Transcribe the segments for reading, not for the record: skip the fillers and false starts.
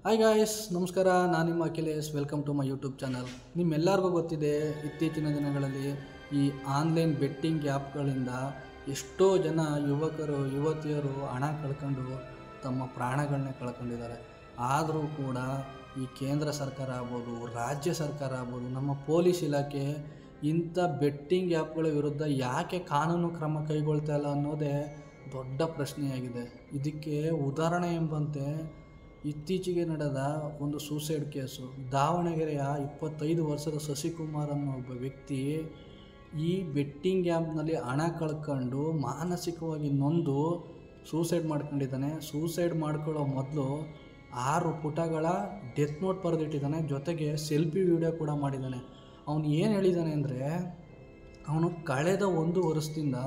Hi guys, ನಮಸ್ಕಾರ. ನಾನು ನಿಮ್ಮ Akhilesh. Welcome to my YouTube channel. ನಿಮ್ಮೆಲ್ಲರಿಗೂ ಗೊತ್ತಿದೆ, ಇತ್ತೀಚಿನ ದಿನಗಳಲ್ಲಿ ಈ ಆನ್ಲೈನ್ ಬೆಟ್ಟಿಂಗ್ ಆ್ಯಪ್ಗಳಿಂದ ಎಷ್ಟೋ ಜನ ಯುವಕರು ಯುವತಿಯರು ಹಣ ಕಳ್ಕೊಂಡು ತಮ್ಮ ಪ್ರಾಣಗಳನ್ನೇ ಕಳ್ಕೊಂಡಿದ್ದಾರೆ. ಆದರೂ ಕೂಡ ಈ ಕೇಂದ್ರ ಸರ್ಕಾರ ಆಗ್ಬೋದು, ರಾಜ್ಯ ಸರ್ಕಾರ ಆಗ್ಬೋದು, ನಮ್ಮ ಪೊಲೀಸ್ ಇಲಾಖೆ ಇಂಥ ಬೆಟ್ಟಿಂಗ್ ಆ್ಯಪ್ಗಳ ವಿರುದ್ಧ ಯಾಕೆ ಕಾನೂನು ಕ್ರಮ ಕೈಗೊಳ್ತಾ ಇಲ್ಲ ಅನ್ನೋದೇ ದೊಡ್ಡ ಪ್ರಶ್ನೆಯಾಗಿದೆ. ಇದಕ್ಕೆ ಉದಾಹರಣೆ ಎಂಬಂತೆ ಇತ್ತೀಚೆಗೆ ನಡೆದ ಒಂದು ಸೂಸೈಡ್ ಕೇಸು. ದಾವಣಗೆರೆಯ 25 ವರ್ಷದ ಶಶಿಕುಮಾರ್ ಅನ್ನೋ ಒಬ್ಬ ವ್ಯಕ್ತಿ ಈ ಬೆಟ್ಟಿಂಗ್ ಆ್ಯಪ್ನಲ್ಲಿ ಹಣ ಕಳ್ಕೊಂಡು ಮಾನಸಿಕವಾಗಿ ನೊಂದು ಸೂಸೈಡ್ ಮಾಡ್ಕೊಂಡಿದ್ದಾನೆ. ಸೂಸೈಡ್ ಮಾಡ್ಕೊಳ್ಳೋ ಮೊದಲು 6 ಪುಟಗಳ ಡೆತ್ ನೋಟ್ ಬರೆದಿಟ್ಟಿದ್ದಾನೆ. ಜೊತೆಗೆ ಸೆಲ್ಫಿ ವಿಡಿಯೋ ಕೂಡ ಮಾಡಿದ್ದಾನೆ. ಅವನು ಏನು ಹೇಳಿದ್ದಾನೆ ಅಂದರೆ, ಅವನು ಕಳೆದ 1 ವರ್ಷದಿಂದ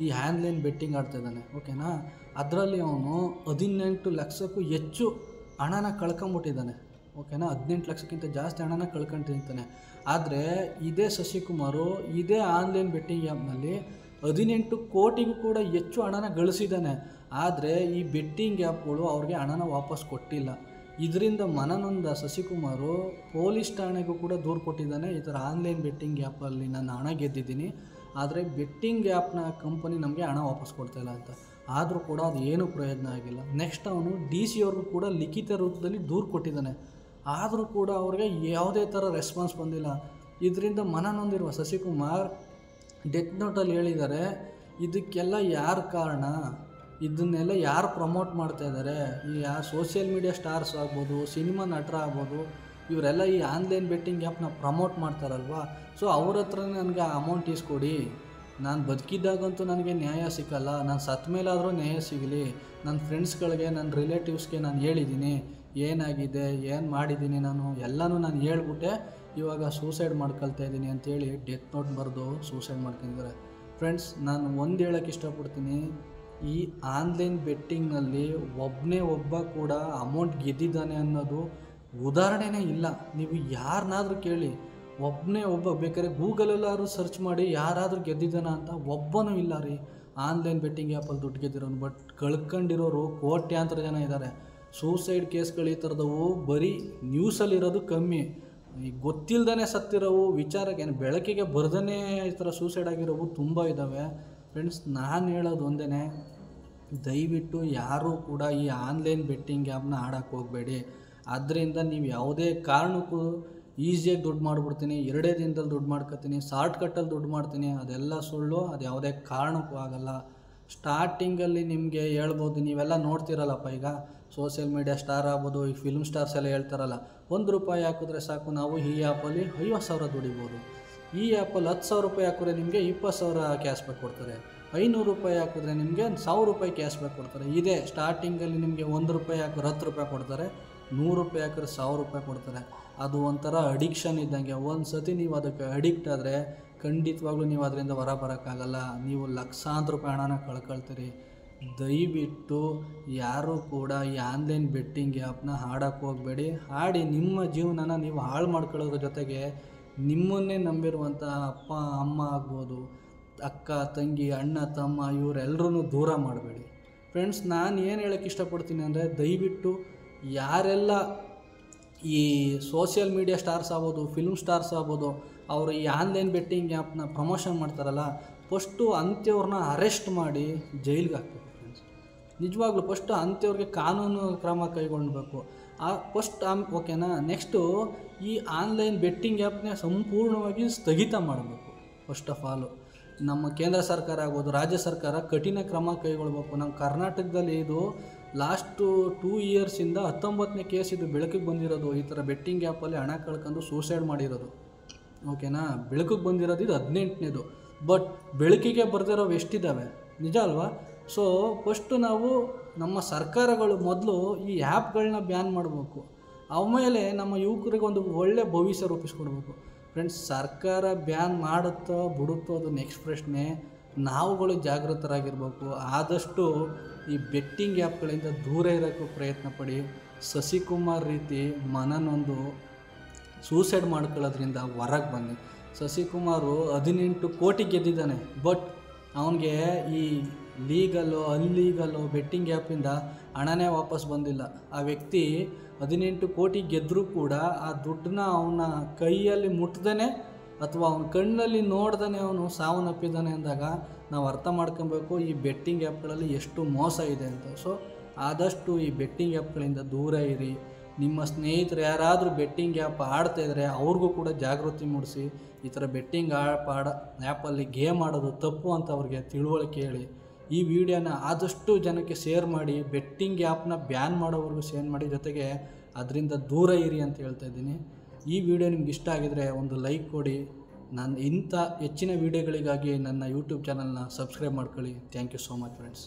ಈ ಆನ್ಲೈನ್ ಬೆಟ್ಟಿಂಗ್ ಆಡ್ತಾಯಿದ್ದಾನೆ. ಓಕೆನಾ. ಅದರಲ್ಲಿ ಅವನು 18 ಲಕ್ಷಕ್ಕೂ ಹೆಚ್ಚು ಹಣನ ಕಳ್ಕೊಂಬಿಟ್ಟಿದ್ದಾನೆ. ಓಕೆನಾ. 18 ಲಕ್ಷಕ್ಕಿಂತ ಜಾಸ್ತಿ ಹಣನ ಕಳ್ಕೊಂತಿರ್ತಾನೆ. ಆದರೆ ಇದೇ ಶಶಿಕುಮಾರು ಇದೇ ಆನ್ಲೈನ್ ಬೆಟ್ಟಿಂಗ್ ಆ್ಯಪ್ನಲ್ಲಿ 18 ಕೋಟಿಗೂ ಕೂಡ ಹೆಚ್ಚು ಹಣನ ಗಳಿಸಿದ್ದಾನೆ. ಆದರೆ ಈ ಬೆಟ್ಟಿಂಗ್ ಆ್ಯಪ್ಗಳು ಅವ್ರಿಗೆ ಹಣನ ವಾಪಸ್ ಕೊಟ್ಟಿಲ್ಲ. ಇದರಿಂದ ಮನನೊಂದ ಶಶಿಕುಮಾರು ಪೊಲೀಸ್ ಠಾಣೆಗೂ ಕೂಡ ದೂರು ಕೊಟ್ಟಿದ್ದಾನೆ. ಈ ಥರ ಆನ್ಲೈನ್ ಬೆಟ್ಟಿಂಗ್ ಆ್ಯಪಲ್ಲಿ ನಾನು ಹಣ ಗೆದ್ದಿದ್ದೀನಿ, ಆದರೆ ಬೆಟ್ಟಿಂಗ್ ಆ್ಯಪ್ನ ಕಂಪನಿ ನಮಗೆ ಹಣ ವಾಪಸ್ ಕೊಡ್ತಾಯಿಲ್ಲ ಅಂತ. ಆದರೂ ಕೂಡ ಅದು ಏನೂ ಪ್ರಯೋಜನ ಆಗಿಲ್ಲ. ನೆಕ್ಸ್ಟ್ ಅವನು DC ಅವ್ರಿಗೂ ಕೂಡ ಲಿಖಿತ ರೂಪದಲ್ಲಿ ದೂರು ಕೊಟ್ಟಿದ್ದಾನೆ. ಆದರೂ ಕೂಡ ಅವ್ರಿಗೆ ಯಾವುದೇ ಥರ ರೆಸ್ಪಾನ್ಸ್ ಬಂದಿಲ್ಲ. ಇದರಿಂದ ಮನನೊಂದಿರುವ ಶಶಿಕುಮಾರ್ ಡೆತ್ ನೋಟಲ್ಲಿ ಹೇಳಿದ್ದಾರೆ, ಇದಕ್ಕೆಲ್ಲ ಯಾರು ಕಾರಣ, ಇದನ್ನೆಲ್ಲ ಯಾರು ಪ್ರಮೋಟ್ ಮಾಡ್ತಾಯಿದ್ದಾರೆ, ಈ ಸೋಷಿಯಲ್ ಮೀಡಿಯಾ ಸ್ಟಾರ್ಸ್ ಆಗ್ಬೋದು, ಸಿನಿಮಾ ನಟರು ಆಗ್ಬೋದು, ಇವರೆಲ್ಲ ಈ ಆನ್ಲೈನ್ ಬೆಟ್ಟಿಂಗ್ ಆ್ಯಪ್ನ ಪ್ರಮೋಟ್ ಮಾಡ್ತಾರಲ್ವ. ಸೊ ಅವ್ರ ಹತ್ರನೇ ನನಗೆ ಅಮೌಂಟ್ ಇಸ್ಕೊಡಿ. ನಾನು ಬದುಕಿದ್ದಾಗಂತೂ ನನಗೆ ನ್ಯಾಯ ಸಿಕ್ಕಲ್ಲ, ನಾನು ಸತ್ತ ಮೇಲಾದರೂ ನ್ಯಾಯ ಸಿಗಲಿ. ನನ್ನ ಫ್ರೆಂಡ್ಸ್ಗಳಿಗೆ, ನನ್ನ ರಿಲೇಟಿವ್ಸ್ಗೆ ನಾನು ಹೇಳಿದ್ದೀನಿ ಏನಾಗಿದೆ, ಏನು ಮಾಡಿದ್ದೀನಿ, ಎಲ್ಲನೂ ನಾನು ಹೇಳ್ಬಿಟ್ಟೆ ಇವಾಗ ಸೂಸೈಡ್ ಮಾಡ್ಕೊಳ್ತಾ ಇದ್ದೀನಿ ಅಂತೇಳಿ ಡೆತ್ ನೋಟ್ ಬರೆದು ಸೂಸೈಡ್ ಮಾಡ್ಕೊಂಡಿದ್ದಾರೆ. ಫ್ರೆಂಡ್ಸ್, ನಾನು ಒಂದು ಹೇಳೋಕ್ಕೆ ಇಷ್ಟಪಡ್ತೀನಿ, ಈ ಆನ್ಲೈನ್ ಬೆಟ್ಟಿಂಗ್ನಲ್ಲಿ ಒಬ್ಬ ಕೂಡ ಅಮೌಂಟ್ ಗೆದ್ದಿದ್ದಾನೆ ಅನ್ನೋದು ಉದಾಹರಣೆನೇ ಇಲ್ಲ. ನೀವು ಯಾರನ್ನಾದರೂ ಕೇಳಿ, ಒಬ್ಬ ಬೇಕಾದ್ರೆ ಗೂಗಲಲ್ಲಾದ್ರೂ ಸರ್ಚ್ ಮಾಡಿ ಯಾರಾದರೂ ಗೆದ್ದಿದ್ದಾನ ಅಂತ ಒಬ್ಬನೂ ಇಲ್ಲ ರೀ. ಆನ್ಲೈನ್ ಬೆಟ್ಟಿಂಗ್ ಆ್ಯಪಲ್ಲಿ ದುಡ್ಡು ಗೆದ್ದಿರೋನು. ಬಟ್ ಕಳ್ಕೊಂಡಿರೋರು ಕೋಟ್ಯಾಂತರ ಜನ ಇದ್ದಾರೆ. ಸೂಸೈಡ್ ಕೇಸ್ಗಳು ಈ ಥರದವು ಬರೀ ನ್ಯೂಸಲ್ಲಿರೋದು ಕಮ್ಮಿ. ಈಗ ಗೊತ್ತಿಲ್ಲದೇ ಸತ್ತಿರೋವು, ವಿಚಾರಕ್ಕೆ ಬೆಳಕಿಗೆ ಬರ್ದೇ ಈ ಥರ ಸೂಸೈಡ್ ಆಗಿರೋವು ತುಂಬ ಇದ್ದಾವೆ. ಫ್ರೆಂಡ್ಸ್, ನಾನು ಹೇಳೋದು ಒಂದೇ, ದಯವಿಟ್ಟು ಯಾರೂ ಕೂಡ ಈ ಆನ್ಲೈನ್ ಬೆಟ್ಟಿಂಗ್ ಆ್ಯಪ್ನ ಆಡೋಕ್ಕೆ ಹೋಗಬೇಡಿ. ಅದರಿಂದ ನೀವು ಯಾವುದೇ ಕಾರಣಕ್ಕೂ ಈಸಿಯಾಗಿ ದುಡ್ಡು ಮಾಡಿಬಿಡ್ತೀನಿ, 2 ದಿನದಲ್ಲಿ ದುಡ್ಡು ಮಾಡ್ಕೊತೀನಿ, ಶಾರ್ಟ್ಕಟ್ಟಲ್ಲಿ ದುಡ್ಡು ಮಾಡ್ತೀನಿ, ಅದೆಲ್ಲ ಸುಳ್ಳು. ಅದು ಯಾವುದೇ ಕಾರಣಕ್ಕೂ ಆಗಲ್ಲ. ಸ್ಟಾರ್ಟಿಂಗಲ್ಲಿ ನಿಮಗೆ ಹೇಳ್ಬೋದು, ನೀವೆಲ್ಲ ನೋಡ್ತಿರಲ್ಲಪ್ಪ, ಈಗ ಸೋಷಿಯಲ್ ಮೀಡಿಯಾ ಸ್ಟಾರ್ ಆಗ್ಬೋದು, ಈ ಫಿಲ್ಮ್ ಸ್ಟಾರ್ಸ್ ಎಲ್ಲ ಹೇಳ್ತಾರಲ್ಲ, ₹1 ಹಾಕಿದ್ರೆ ಸಾಕು, ನಾವು ಈ ಆ್ಯಪಲ್ಲಿ 50,000 ದುಡಿಬೋದು. ಈ ಆ್ಯಪಲ್ಲಿ ₹10,000 ಹಾಕಿದ್ರೆ ನಿಮಗೆ 20,000 ಕ್ಯಾಶ್ ಬ್ಯಾಕ್ ಕೊಡ್ತಾರೆ. ₹500 ಹಾಕಿದ್ರೆ ನಿಮಗೆ ₹1,000 ಕ್ಯಾಶ್ ಬ್ಯಾಕ್ ಕೊಡ್ತಾರೆ. ಇದೇ ಸ್ಟಾರ್ಟಿಂಗಲ್ಲಿ ನಿಮಗೆ ₹1 ಹಾಕಿದ್ರೆ ₹10 ಕೊಡ್ತಾರೆ, ₹100 ಹಾಕಿದ್ರೆ ₹1,000 ಕೊಡ್ತಾರೆ. ಅದು ಒಂಥರ ಅಡಿಕ್ಷನ್ ಇದ್ದಂಗೆ. ಒಂದು ಸತಿ ನೀವು ಅದಕ್ಕೆ ಅಡಿಕ್ಟ್ ಆದರೆ ಖಂಡಿತವಾಗ್ಲೂ ನೀವು ಅದರಿಂದ ಹೊರ ಬರೋಕ್ಕಾಗಲ್ಲ. ನೀವು ಲಕ್ಷಾಂತರ ರೂಪಾಯಿ ಹಣನ ಕಳ್ಕೊಳ್ತೀರಿ. ದಯವಿಟ್ಟು ಯಾರೂ ಕೂಡ ಈ ಆನ್ಲೈನ್ ಬೆಟ್ಟಿಂಗ್ ಆ್ಯಪ್ನ ಆಡೋಕ್ಕೆ ಹೋಗಬೇಡಿ. ಆಡಿ ನಿಮ್ಮ ಜೀವನನ ನೀವು ಹಾಳು ಮಾಡ್ಕೊಳ್ಳೋದ್ರ ಜೊತೆಗೆ ನಿಮ್ಮನ್ನೇ ನಂಬಿರುವಂಥ ಅಪ್ಪ ಅಮ್ಮ ಆಗ್ಬೋದು, ಅಕ್ಕ ತಂಗಿ ಅಣ್ಣ ತಮ್ಮ ಇವರೆಲ್ಲರೂ ದೂರ ಮಾಡಬೇಡಿ. ಫ್ರೆಂಡ್ಸ್, ನಾನು ಏನು ಹೇಳೋಕ್ಕೆ ಇಷ್ಟಪಡ್ತೀನಿ ಅಂದರೆ, ದಯವಿಟ್ಟು ಯಾರೆಲ್ಲ ಈ ಸೋಷಿಯಲ್ ಮೀಡಿಯಾ ಸ್ಟಾರ್ಸ್ ಆಗ್ಬೋದು, ಫಿಲ್ಮ್ ಸ್ಟಾರ್ಸ್ ಆಗ್ಬೋದು, ಅವರು ಈ ಆನ್ಲೈನ್ ಬೆಟ್ಟಿಂಗ್ ಆ್ಯಪ್ನ ಪ್ರಮೋಷನ್ ಮಾಡ್ತಾರಲ್ಲ, ಫಸ್ಟು ಅಂಥವ್ರನ್ನ ಅರೆಸ್ಟ್ ಮಾಡಿ ಜೈಲಿಗೆ ಹಾಕ್ಬೇಕು. ಫ್ರೆಂಡ್ಸ್, ನಿಜವಾಗ್ಲೂ ಫಸ್ಟು ಅಂಥವ್ರಿಗೆ ಕಾನೂನು ಕ್ರಮ ಕೈಗೊಳ್ಬೇಕು. ಓಕೆನಾ. ನೆಕ್ಸ್ಟು ಈ ಆನ್ಲೈನ್ ಬೆಟ್ಟಿಂಗ್ ಆ್ಯಪ್ನ ಸಂಪೂರ್ಣವಾಗಿ ಸ್ಥಗಿತ ಮಾಡಬೇಕು. ಫಸ್ಟ್ ಆಫ್ ಆಲು ನಮ್ಮ ಕೇಂದ್ರ ಸರ್ಕಾರ ಆಗ್ಬೋದು, ರಾಜ್ಯ ಸರ್ಕಾರ ಕಠಿಣ ಕ್ರಮ ಕೈಗೊಳ್ಬೇಕು. ನಮ್ಮ ಕರ್ನಾಟಕದಲ್ಲಿ ಇದು ಲಾಸ್ಟು 2 ಇಯರ್ಸಿಂದ 19ನೇ ಕೇಸ್ ಇದು ಬೆಳಕಿಗೆ ಬಂದಿರೋದು. ಈ ಥರ ಬೆಟ್ಟಿಂಗ್ ಆ್ಯಪಲ್ಲಿ ಹಣ ಕಳ್ಕೊಂಡು ಸೂಸೈಡ್ ಮಾಡಿರೋದು. ಓಕೆನಾ. ಬೆಳಕಿಗೆ ಬಂದಿರೋದು ಇದು 18ನೇದು. ಬಟ್ ಬೆಳಕಿಗೆ ಬರ್ದಿರೋವು ಎಷ್ಟಿದ್ದಾವೆ, ನಿಜ ಅಲ್ವಾ? ಸೊ ಫಸ್ಟು ನಾವು ನಮ್ಮ ಸರ್ಕಾರಗಳು ಮೊದಲು ಈ ಆ್ಯಪ್ಗಳನ್ನ ಬ್ಯಾನ್ ಮಾಡಬೇಕು. ಆಮೇಲೆ ನಮ್ಮ ಯುವಕರಿಗೆ ಒಂದು ಒಳ್ಳೆಯ ಭವಿಷ್ಯ ರೂಪಿಸ್ಕೊಡ್ಬೇಕು. ಫ್ರೆಂಡ್ಸ್, ಸರ್ಕಾರ ಬ್ಯಾನ್ ಮಾಡುತ್ತೋ ಬಿಡುತ್ತೋ ಅದು ನೆಕ್ಸ್ಟ್ ಪ್ರಶ್ನೆ. ನಾವುಗಳು ಜಾಗೃತರಾಗಿರ್ಬೇಕು. ಆದಷ್ಟು ಈ ಬೆಟ್ಟಿಂಗ್ ಆ್ಯಪ್ಗಳಿಂದ ದೂರ ಇರೋಕ್ಕೂ ಪ್ರಯತ್ನ ಪಡಿ. ಶಶಿಕುಮಾರ್ ರೀತಿ ಮನನೊಂದು ಸೂಸೈಡ್ ಮಾಡ್ಕೊಳ್ಳೋದ್ರಿಂದ ಹೊರಗೆ ಬನ್ನಿ. ಶಶಿಕುಮಾರು 18 ಕೋಟಿ ಗೆದ್ದಿದ್ದಾನೆ. ಬಟ್ ಅವನಿಗೆ ಈ ಲೀಗಲ್ಲು ಅನ್ಲೀಗಲ್ಲು ಬೆಟ್ಟಿಂಗ್ ಆ್ಯಪಿಂದ ಹಣನೇ ವಾಪಸ್ ಬಂದಿಲ್ಲ. ಆ ವ್ಯಕ್ತಿ 18 ಕೋಟಿ ಗೆದ್ದರೂ ಕೂಡ ಆ ದುಡ್ಡನ್ನ ಅವನ ಕೈಯಲ್ಲಿ ಮುಟ್ದೇ ಅಥವಾ ಅವನ ಕಣ್ಣಲ್ಲಿ ನೋಡ್ದೇ ಅವನು ಸಾವನ್ನಪ್ಪಿದ್ದಾನೆ ಅಂದಾಗ ನಾವು ಅರ್ಥ ಮಾಡ್ಕೊಬೇಕು ಈ ಬೆಟ್ಟಿಂಗ್ ಆ್ಯಪ್ಗಳಲ್ಲಿ ಎಷ್ಟು ಮೋಸ ಇದೆ ಅಂತ. ಸೊ ಆದಷ್ಟು ಈ ಬೆಟ್ಟಿಂಗ್ ಆ್ಯಪ್ಗಳಿಂದ ದೂರ ಇರಿ. ನಿಮ್ಮ ಸ್ನೇಹಿತರು ಯಾರಾದರೂ ಬೆಟ್ಟಿಂಗ್ ಆ್ಯಪ್ ಆಡ್ತಾಯಿದ್ರೆ ಅವ್ರಿಗೂ ಕೂಡ ಜಾಗೃತಿ ಮೂಡಿಸಿ. ಈ ಥರ ಬೆಟ್ಟಿಂಗ್ ಆ್ಯಪಲ್ಲಿ ಗೇಮ್ ಆಡೋದು ತಪ್ಪು ಅಂತ ಅವ್ರಿಗೆ ತಿಳುವಳಿಕೆ ಹೇಳಿ. ಈ ವಿಡಿಯೋನ ಆದಷ್ಟು ಜನಕ್ಕೆ ಶೇರ್ ಮಾಡಿ, ಬೆಟ್ಟಿಂಗ್ ಆ್ಯಪ್ನ ಬ್ಯಾನ್ ಮಾಡೋವರೆಗೂ ಶೇರ್ ಮಾಡಿ, ಜೊತೆಗೆ ಅದರಿಂದ ದೂರ ಇರಿ ಅಂತ ಹೇಳ್ತಾ ಇದ್ದೀನಿ. ಈ ವಿಡಿಯೋ ನಿಮ್ಗೆ ಇಷ್ಟ ಆಗಿದರೆ ಒಂದು ಲೈಕ್ ಕೊಡಿ. ನಾನು ಇಂಥ ಹೆಚ್ಚಿನ ವೀಡಿಯೋಗಳಿಗಾಗಿ ನನ್ನ ಯೂಟ್ಯೂಬ್ ಚಾನಲ್ನ ಸಬ್ಸ್ಕ್ರೈಬ್ ಮಾಡ್ಕೊಳ್ಳಿ. Thank you so much friends.